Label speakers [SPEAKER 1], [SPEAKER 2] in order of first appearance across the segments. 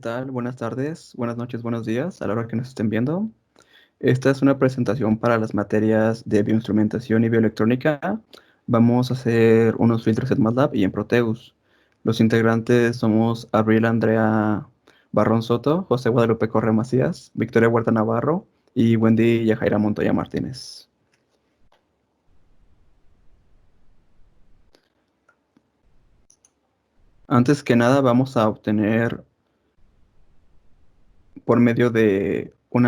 [SPEAKER 1] tal? Buenas tardes, buenas noches, buenos días, a la hora que nos estén viendo. Esta es una presentación para las materias de bioinstrumentación y bioelectrónica. Vamos a hacer unos filtros en MATLAB y en Proteus. Los integrantes somos Abril Andrea Barrón Soto, José Guadalupe Correa Macías, Victoria Huerta Navarro y Wendy Yajaira Montoya Martínez. Antes que nada, vamos a obtener por medio de un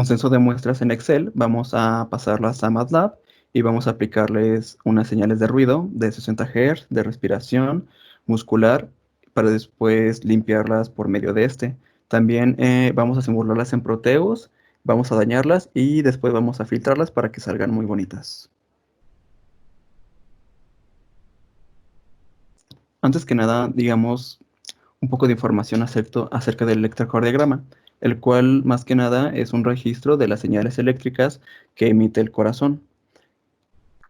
[SPEAKER 1] censo de muestras en Excel, vamos a pasarlas a MATLAB y vamos a aplicarles unas señales de ruido de 60 Hz, de respiración muscular, para después limpiarlas por medio de este. También vamos a simularlas en Proteus, vamos a dañarlas y después vamos a filtrarlas para que salgan muy bonitas. Antes que nada, digamos un poco de información acerca del electrocardiograma, el cual más que nada es un registro de las señales eléctricas que emite el corazón.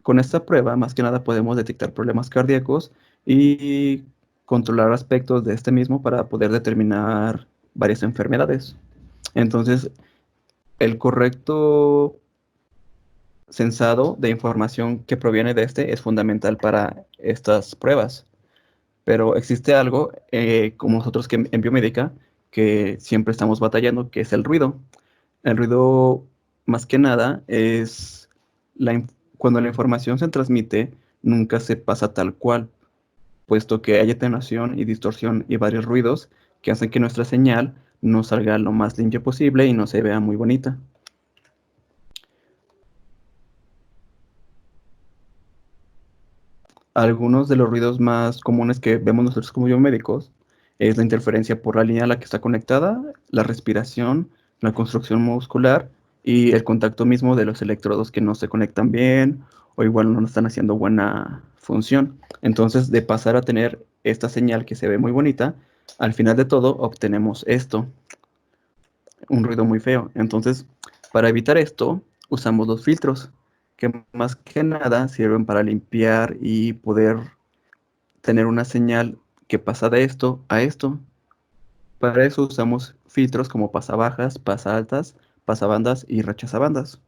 [SPEAKER 1] Con esta prueba, más que nada, podemos detectar problemas cardíacos y controlar aspectos de este mismo para poder determinar varias enfermedades. Entonces, el correcto censado de información que proviene de este es fundamental para estas pruebas. Pero existe algo, como nosotros que en biomédica, que siempre estamos batallando, que es el ruido. El ruido, más que nada, es cuando la información se transmite, nunca se pasa tal cual, puesto que hay atenuación y distorsión y varios ruidos que hacen que nuestra señal no salga lo más limpia posible y no se vea muy bonita. Algunos de los ruidos más comunes que vemos nosotros como biomédicos es la interferencia por la línea a la que está conectada, la respiración, la construcción muscular y el contacto mismo de los electrodos que no se conectan bien o igual no están haciendo buena función. Entonces, de pasar a tener esta señal que se ve muy bonita, al final de todo obtenemos esto, un ruido muy feo. Entonces, para evitar esto, usamos los filtros, que más que nada sirven para limpiar y poder tener una señal que pasa de esto a esto. Para eso usamos filtros como pasabajas, pasaltas, pasabandas y rechazabandas.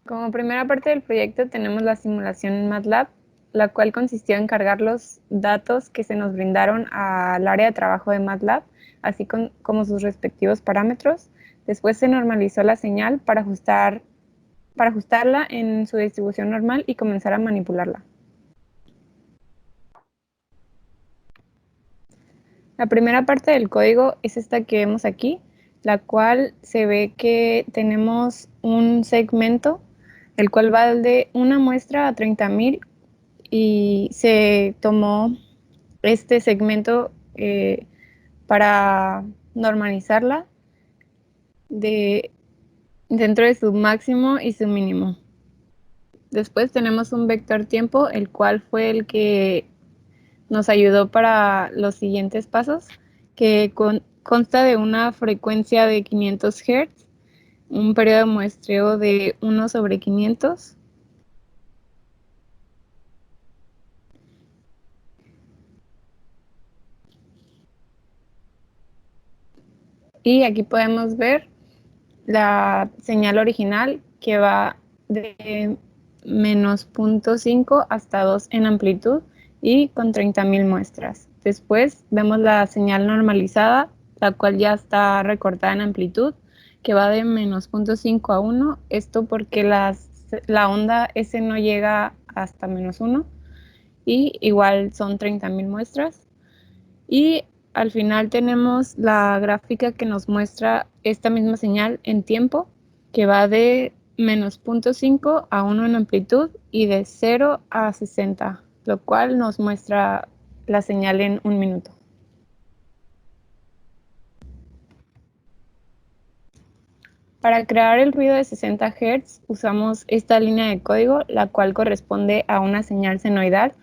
[SPEAKER 2] Como primera parte del proyecto tenemos la simulación en MATLAB, la cual consistió en cargar los datos que se nos brindaron al área de trabajo de MATLAB, así como sus respectivos parámetros. Después se normalizó la señal para ajustarla en su distribución normal y comenzar a manipularla. La primera parte del código es esta que vemos aquí, la cual se ve que tenemos un segmento, el cual va de una muestra a 30,000 y se tomó este segmento para normalizarla dentro de su máximo y su mínimo. Después tenemos un vector tiempo, el cual fue el que nos ayudó para los siguientes pasos, que consta de una frecuencia de 500 Hz, un periodo de muestreo de 1/500. Y aquí podemos ver la señal original que va de menos 0.5 hasta 2 en amplitud y con 30,000 muestras. Después vemos la señal normalizada, la cual ya está recortada en amplitud, que va de menos 0.5 a 1, esto porque la onda S no llega hasta menos 1 y igual son 30,000 muestras. Y al final tenemos la gráfica que nos muestra esta misma señal en tiempo, que va de menos 0.5 a 1 en amplitud y de 0 a 60, lo cual nos muestra la señal en 1 minuto. Para crear el ruido de 60 Hz usamos esta línea de código, la cual corresponde a una señal senoidal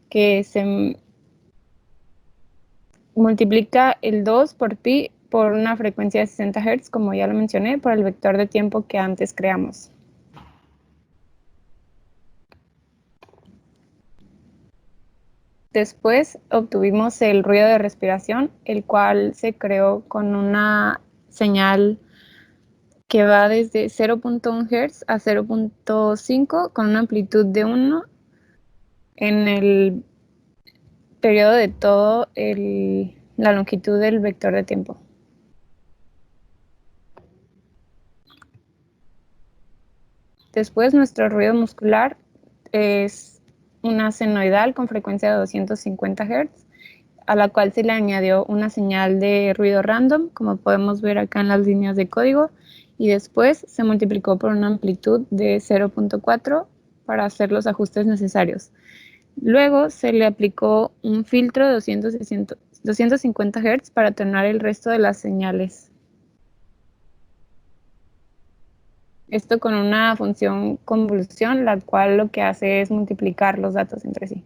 [SPEAKER 2] que se multiplica el 2 por pi por una frecuencia de 60 Hz, como ya lo mencioné, por el vector de tiempo que antes creamos. Después obtuvimos el ruido de respiración, el cual se creó con una señal que va desde 0.1 Hz a 0.5 con una amplitud de 1 en el periodo de todo la longitud del vector de tiempo. Después, nuestro ruido muscular es una senoidal con frecuencia de 250 Hz, a la cual se le añadió una señal de ruido random, como podemos ver acá en las líneas de código, y después se multiplicó por una amplitud de 0.4 para hacer los ajustes necesarios. Luego se le aplicó un filtro de 250 Hz para atenuar el resto de las señales. Esto con una función convolución, la cual lo que hace es multiplicar los datos entre sí.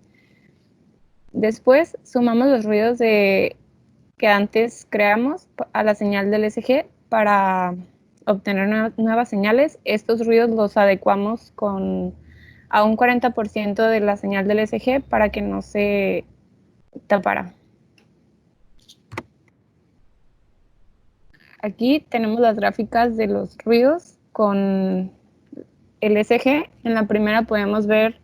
[SPEAKER 2] Después sumamos los ruidos que antes creamos a la señal del ECG para obtener nuevas señales. Estos ruidos los adecuamos a un 40% de la señal del ECG para que no se tapara. Aquí tenemos las gráficas de los ruidos con el ECG. En la primera podemos ver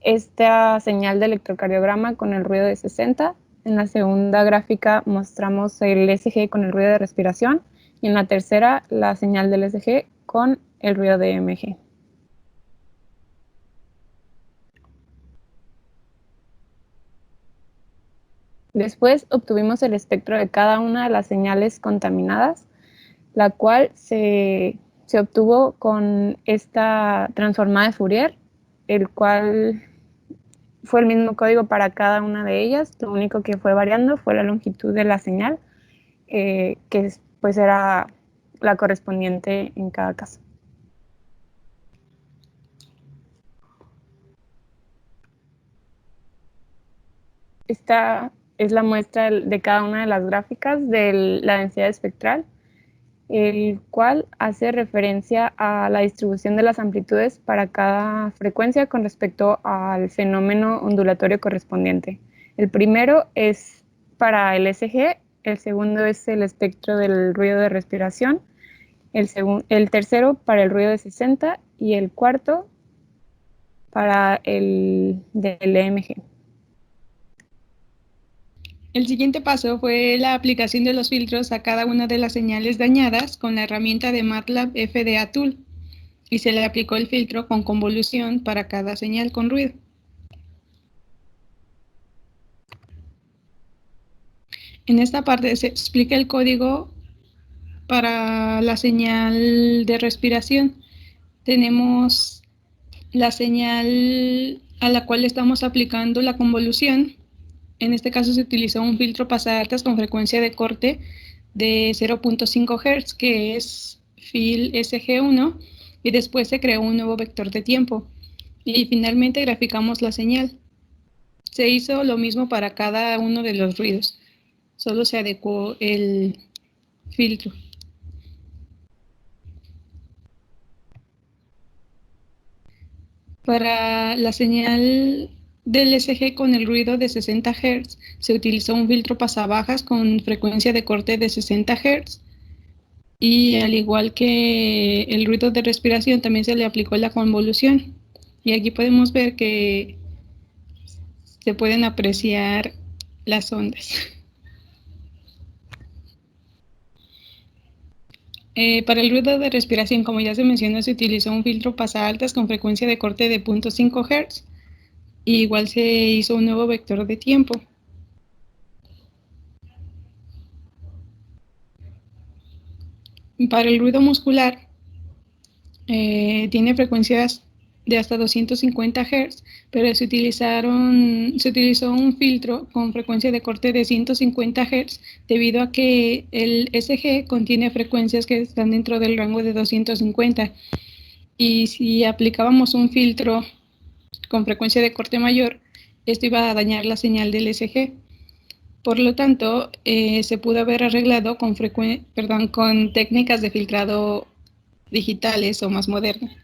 [SPEAKER 2] esta señal de electrocardiograma con el ruido de 60. En la segunda gráfica mostramos el ECG con el ruido de respiración. Y en la tercera, la señal del ECG con el ruido de EMG. Después obtuvimos el espectro de cada una de las señales contaminadas, la cual se obtuvo con esta transformada de Fourier, el cual fue el mismo código para cada una de ellas. Lo único que fue variando fue la longitud de la señal, que pues era la correspondiente en cada caso. Esta es la muestra de cada una de las gráficas de la densidad espectral, el cual hace referencia a la distribución de las amplitudes para cada frecuencia con respecto al fenómeno ondulatorio correspondiente. El primero es para el ECG, el segundo es el espectro del ruido de respiración, el tercero para el ruido de 60 y el cuarto para el del EMG.
[SPEAKER 3] El siguiente paso fue la aplicación de los filtros a cada una de las señales dañadas con la herramienta de MATLAB FDA Tool, y se le aplicó el filtro con convolución para cada señal con ruido. En esta parte se explica el código para la señal de respiración. Tenemos la señal a la cual estamos aplicando la convolución. En este caso se utilizó un filtro pasaaltas con frecuencia de corte de 0.5 Hz, que es fil SG1, y después se creó un nuevo vector de tiempo. Y finalmente graficamos la señal. Se hizo lo mismo para cada uno de los ruidos, solo se adecuó el filtro. Para la señal del ECG con el ruido de 60 Hz, se utilizó un filtro pasabajas con frecuencia de corte de 60 Hz, y al igual que el ruido de respiración también se le aplicó la convolución. Y aquí podemos ver que se pueden apreciar las ondas. Para el ruido de respiración, como ya se mencionó, se utilizó un filtro pasaaltas con frecuencia de corte de 0.5 Hz. Y igual se hizo un nuevo vector de tiempo. Para el ruido muscular, tiene frecuencias de hasta 250 Hz, pero se utilizó un filtro con frecuencia de corte de 150 Hz debido a que el ECG contiene frecuencias que están dentro del rango de 250. Y si aplicábamos un filtro con frecuencia de corte mayor, esto iba a dañar la señal del ECG. Por lo tanto, se pudo haber arreglado con técnicas de filtrado digitales o más modernas.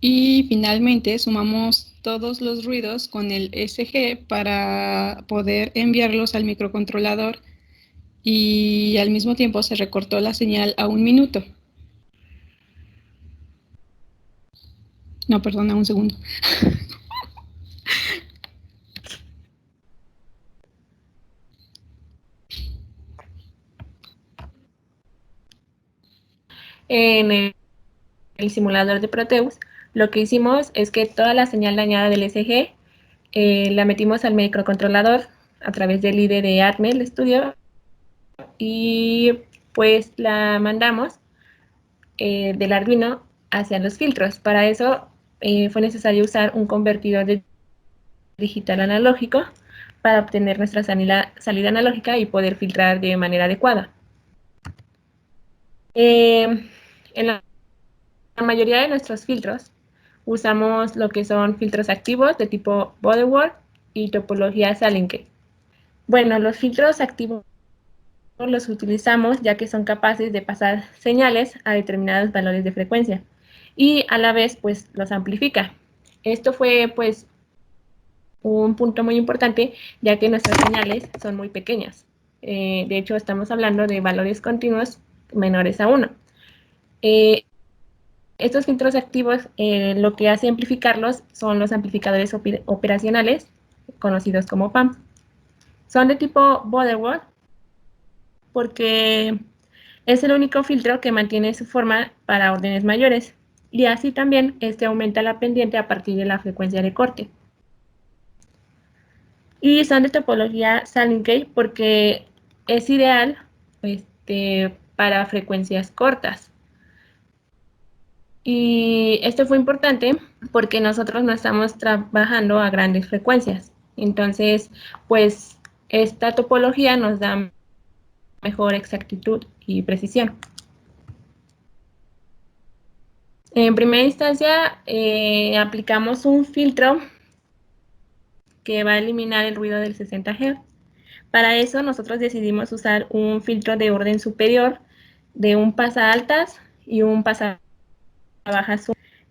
[SPEAKER 3] Y finalmente sumamos todos los ruidos con el SG para poder enviarlos al microcontrolador, y al mismo tiempo se recortó la señal a 1 minuto. No, perdón, a 1 segundo.
[SPEAKER 4] En el simulador de Proteus, lo que hicimos es que toda la señal dañada del SG la metimos al microcontrolador a través del IDE de Atmel Studio y pues la mandamos del Arduino hacia los filtros. Para eso fue necesario usar un convertidor de digital analógico para obtener nuestra salida analógica y poder filtrar de manera adecuada. En la mayoría de nuestros filtros usamos lo que son filtros activos de tipo Butterworth y topología Salinke. Bueno, los filtros activos los utilizamos ya que son capaces de pasar señales a determinados valores de frecuencia y a la vez pues los amplifica. Esto fue pues un punto muy importante ya que nuestras señales son muy pequeñas. De hecho estamos hablando de valores continuos menores a 1. Estos filtros activos lo que hace amplificarlos son los amplificadores operacionales conocidos como PAM. Son de tipo Butterworth porque es el único filtro que mantiene su forma para órdenes mayores y así también aumenta la pendiente a partir de la frecuencia de corte. Y son de topología Salinke porque es ideal para frecuencias cortas. Y esto fue importante porque nosotros no estamos trabajando a grandes frecuencias. Entonces, pues esta topología nos da mejor exactitud y precisión. En primera instancia, aplicamos un filtro que va a eliminar el ruido del 60 Hz. Para eso, nosotros decidimos usar un filtro de orden superior de un pasaaltas y un pasabajas.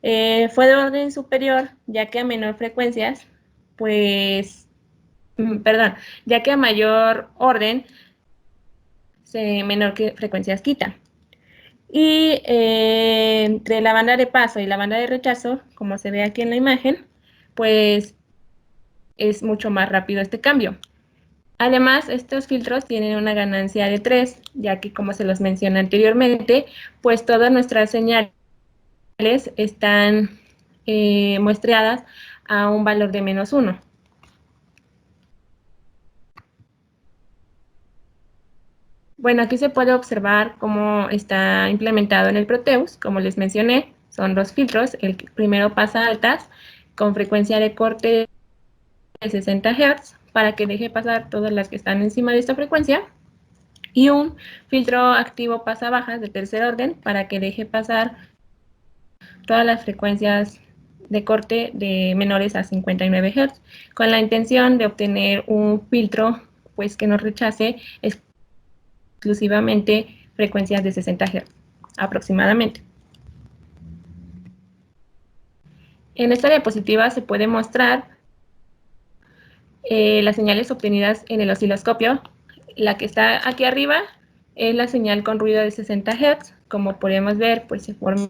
[SPEAKER 4] Fue de orden superior, ya que a menor frecuencias, ya que a mayor orden, menor frecuencias quita. Y entre la banda de paso y la banda de rechazo, como se ve aquí en la imagen, pues es mucho más rápido este cambio. Además, estos filtros tienen una ganancia de 3, ya que como se los mencioné anteriormente, pues todas nuestras señales están muestreadas a un valor de -1. Bueno, aquí se puede observar cómo está implementado en el Proteus. Como les mencioné, son 2 filtros. El primero pasa altas con frecuencia de corte de 60 Hz para que deje pasar todas las que están encima de esta frecuencia. Y un filtro activo pasa bajas de tercer orden para que deje pasar todas las frecuencias de corte de menores a 59 Hz, con la intención de obtener un filtro pues que no rechace exclusivamente frecuencias de 60 Hz aproximadamente. En esta diapositiva se puede mostrar las señales obtenidas en el osciloscopio. La que está aquí arriba es la señal con ruido de 60 Hz. Como podemos ver, pues se forman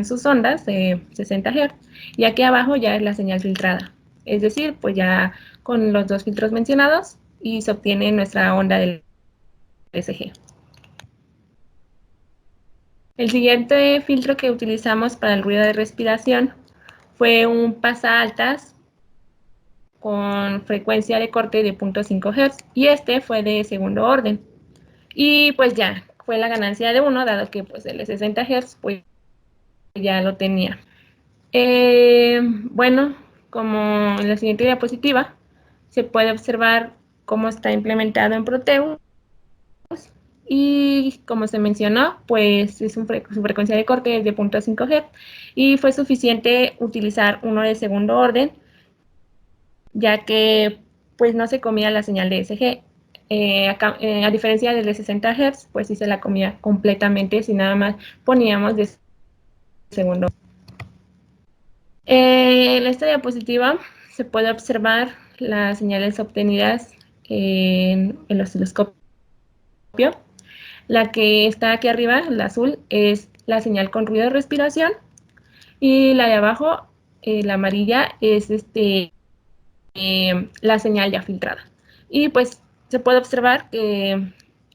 [SPEAKER 4] sus ondas de 60 Hz. Y aquí abajo ya es la señal filtrada. Es decir, pues ya con los 2 filtros mencionados y se obtiene nuestra onda del SG. El siguiente filtro que utilizamos para el ruido de respiración fue un pasaaltas con frecuencia de corte de 0.5 Hz y este fue de segundo orden. Y pues ya fue la ganancia de 1, dado que pues el de 60 Hz pues ya lo tenía. Bueno, como en la siguiente diapositiva se puede observar cómo está implementado en Proteus. Y como se mencionó, pues su frecuencia de corte es de 0.5 Hz y fue suficiente utilizar uno de segundo orden, ya que pues no se comía la señal de SG. A diferencia del de 60 Hz, pues sí se la comía completamente si nada más poníamos de segundo. En esta diapositiva se puede observar las señales obtenidas en el osciloscopio. La que está aquí arriba, la azul, es la señal con ruido de respiración, y la de abajo, la amarilla, es la señal ya filtrada. Y pues se puede observar que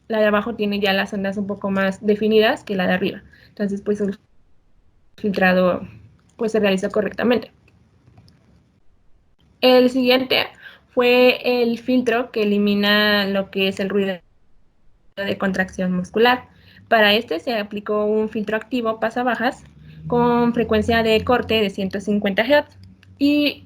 [SPEAKER 4] la de abajo tiene ya las ondas un poco más definidas que la de arriba. Entonces, pues el filtrado pues se realizó correctamente. El siguiente fue el filtro que elimina lo que es el ruido de contracción muscular. Para este se aplicó un filtro activo pasabajas con frecuencia de corte de 150 Hz y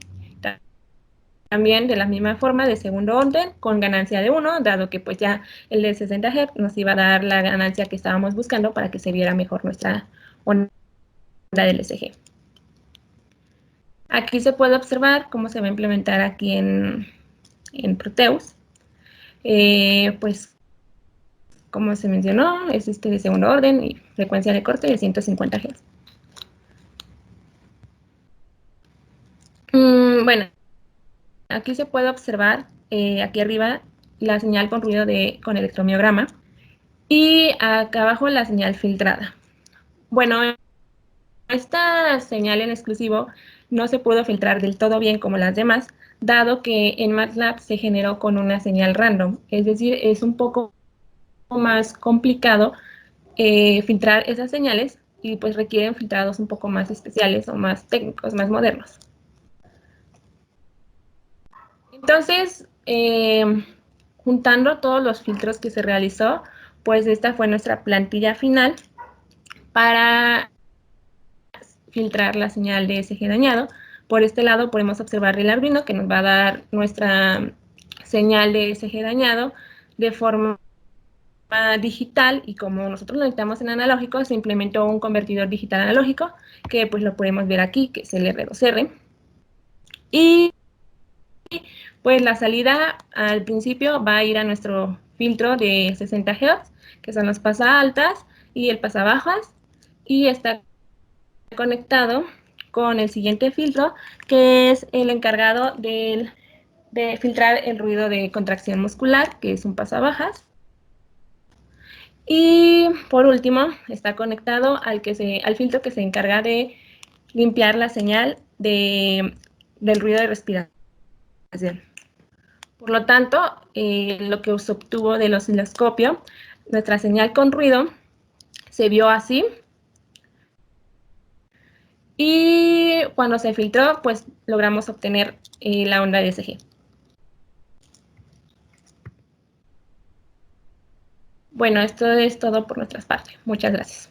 [SPEAKER 4] también de la misma forma de segundo orden con ganancia de 1, dado que pues ya el de 60 Hz nos iba a dar la ganancia que estábamos buscando para que se viera mejor nuestra onda del ECG. Aquí se puede observar cómo se va a implementar aquí en Proteus. Pues como se mencionó, es de segundo orden y frecuencia de corte de 150 Hz. Bueno, aquí se puede observar, aquí arriba, la señal con ruido con electromiograma y acá abajo la señal filtrada. Bueno, esta señal en exclusivo no se pudo filtrar del todo bien como las demás, dado que en MATLAB se generó con una señal random, es decir, es un poco más complicado filtrar esas señales y pues requieren filtrados un poco más especiales o más técnicos, más modernos. Entonces, juntando todos los filtros que se realizó, pues esta fue nuestra plantilla final para filtrar la señal de ECG dañado. Por este lado podemos observar el Arduino que nos va a dar nuestra señal de ECG dañado de forma digital, y como nosotros lo necesitamos en analógico, se implementó un convertidor digital analógico que pues lo podemos ver aquí, que es el R2R. Y pues la salida al principio va a ir a nuestro filtro de 60 Hz, que son los pasaaltas y el pasabajas, y está conectado con el siguiente filtro, que es el encargado de filtrar el ruido de contracción muscular, que es un pasabajas. Y por último, está conectado al filtro que se encarga de limpiar la señal del ruido de respiración. Por lo tanto, lo que se obtuvo del osciloscopio, nuestra señal con ruido se vio así. Y cuando se filtró, pues logramos obtener la onda de ECG. Bueno, esto es todo por nuestras partes. Muchas gracias.